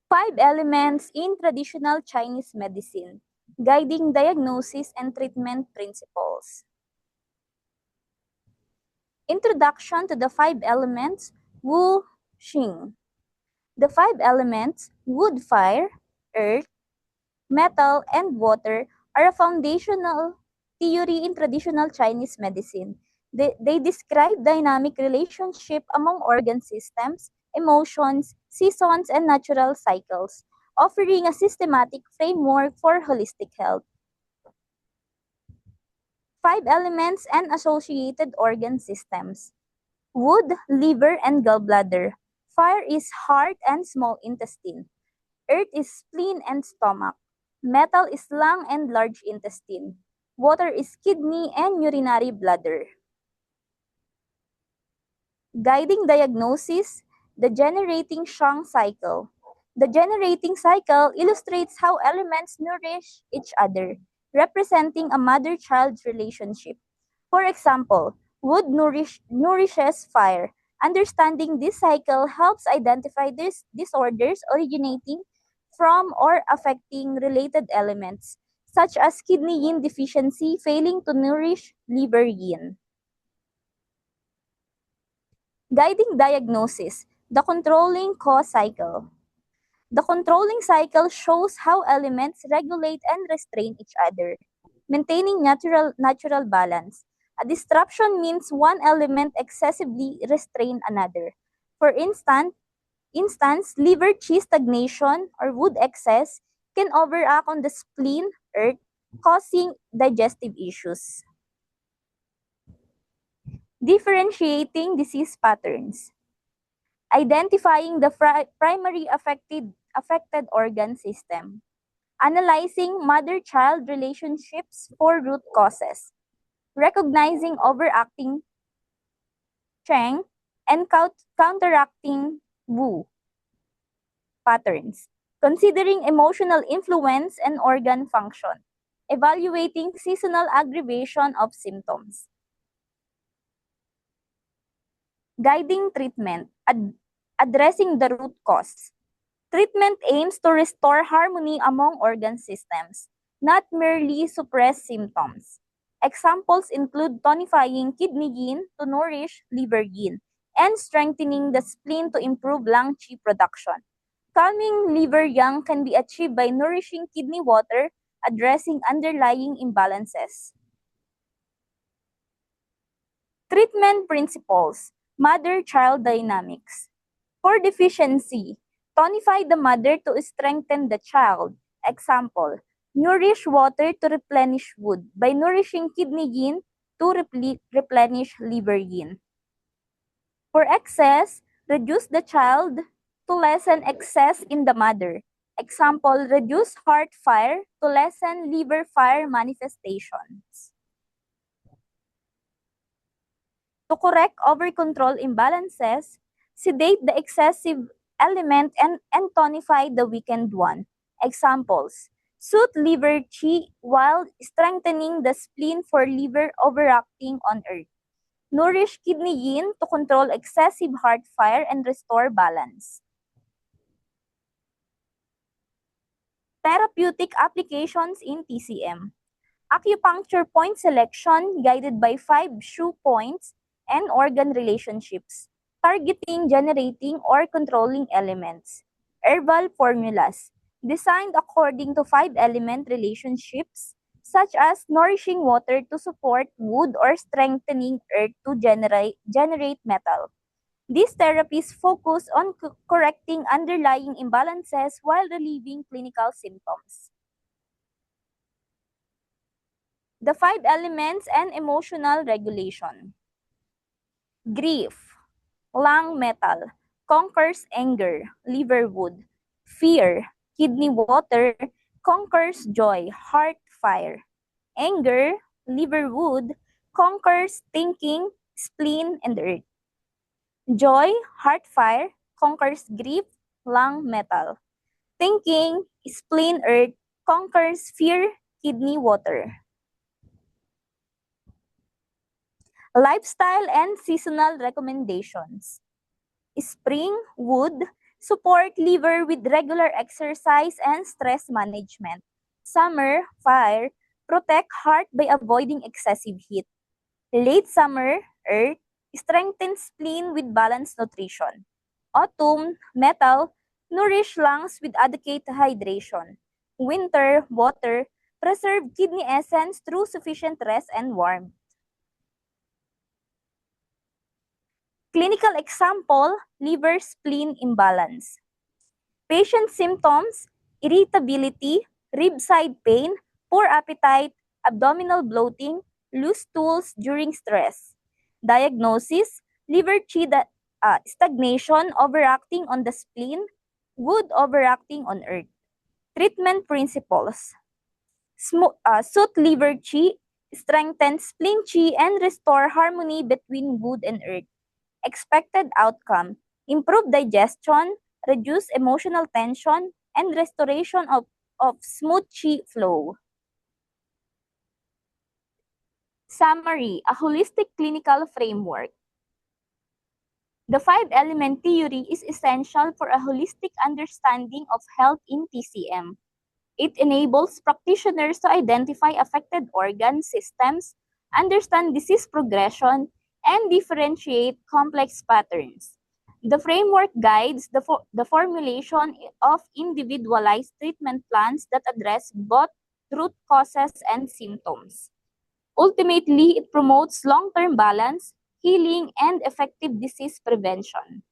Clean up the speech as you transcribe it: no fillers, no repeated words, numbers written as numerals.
5 elements in traditional Chinese medicine, guiding diagnosis and treatment principles. Introduction to the 5 elements, Wu Xing. The 5 elements, wood, fire, earth, metal, and water, are a foundational theory in traditional Chinese medicine. They describe dynamic relationship among organ systems, emotions, seasons, and natural cycles, offering a systematic framework for holistic health. 5 elements and associated organ systems. Wood, liver, and gallbladder. Fire is heart and small intestine. Earth is spleen and stomach. Metal is lung and large intestine. Water is kidney and urinary bladder. Guiding diagnosis, the generating Shang cycle. The generating cycle illustrates how elements nourish each other, representing a mother-child relationship. For example, wood nourishes fire. Understanding this cycle helps identify these disorders originating from or affecting related elements, such as kidney yin deficiency failing to nourish liver yin. Guiding diagnosis, the controlling cause cycle. The controlling cycle shows how elements regulate and restrain each other, maintaining natural balance. A disruption means one element excessively restrain another. For instance, liver qi stagnation or wood excess can overact on the spleen, earth, causing digestive issues. Differentiating disease patterns. Identifying the primary affected organ system. Analyzing mother-child relationships for root causes. Recognizing overacting Cheng and counteracting Wu patterns. Considering emotional influence and organ function. Evaluating seasonal aggravation of symptoms. Guiding treatment, addressing the root cause. Treatment aims to restore harmony among organ systems, not merely suppress symptoms. Examples include tonifying kidney yin to nourish liver yin, and strengthening the spleen to improve lung qi production. Calming liver yang can be achieved by nourishing kidney water, addressing underlying imbalances. Treatment principles, mother-child dynamics. For deficiency, tonify the mother to strengthen the child. Example, nourish water to replenish wood by nourishing kidney yin to replenish liver yin. For excess, reduce the child to lessen excess in the mother. Example, reduce heart fire to lessen liver fire manifestations. To correct over-control imbalances, sedate the excessive element and tonify the weakened one. Examples, soothe liver qi while strengthening the spleen for liver overacting on earth. Nourish kidney yin to control excessive heart fire and restore balance. Therapeutic applications in TCM. Acupuncture point selection guided by 5 Shu points and organ relationships, targeting, generating, or controlling elements. Herbal formulas, designed according to 5-element relationships, such as nourishing water to support wood or strengthening earth to generate metal. These therapies focus on correcting underlying imbalances while relieving clinical symptoms. The 5 elements and emotional regulation. Grief, lung metal, conquers anger, liver wood. Fear, kidney water, conquers joy, heart fire. Anger, liver wood, conquers thinking, spleen, and earth. Joy, heart fire, conquers grief, lung metal. Thinking, spleen, earth, conquers fear, kidney water. Lifestyle and seasonal recommendations. Spring, wood, Support liver with regular exercise and stress management. Summer, fire, protect heart by avoiding excessive heat. Late summer, earth, strengthen spleen with balanced nutrition. Autumn, metal, nourish lungs with adequate hydration. Winter, water, preserve kidney essence through sufficient rest and warmth. Clinical example, liver-spleen imbalance. Patient symptoms, irritability, rib side pain, poor appetite, abdominal bloating, loose stools during stress. Diagnosis, liver qi stagnation overacting on the spleen, wood overacting on earth. Treatment principles. Soothe liver qi, strengthen spleen qi, and restore harmony between wood and earth. Expected outcome, improve digestion, reduce emotional tension, and restoration of smooth qi flow. Summary, a holistic clinical framework. The 5-element theory is essential for a holistic understanding of health in TCM. It enables practitioners to identify affected organ systems, understand disease progression, and differentiate complex patterns. The framework guides the formulation of individualized treatment plans that address both root causes and symptoms. Ultimately, it promotes long-term balance, healing, and effective disease prevention.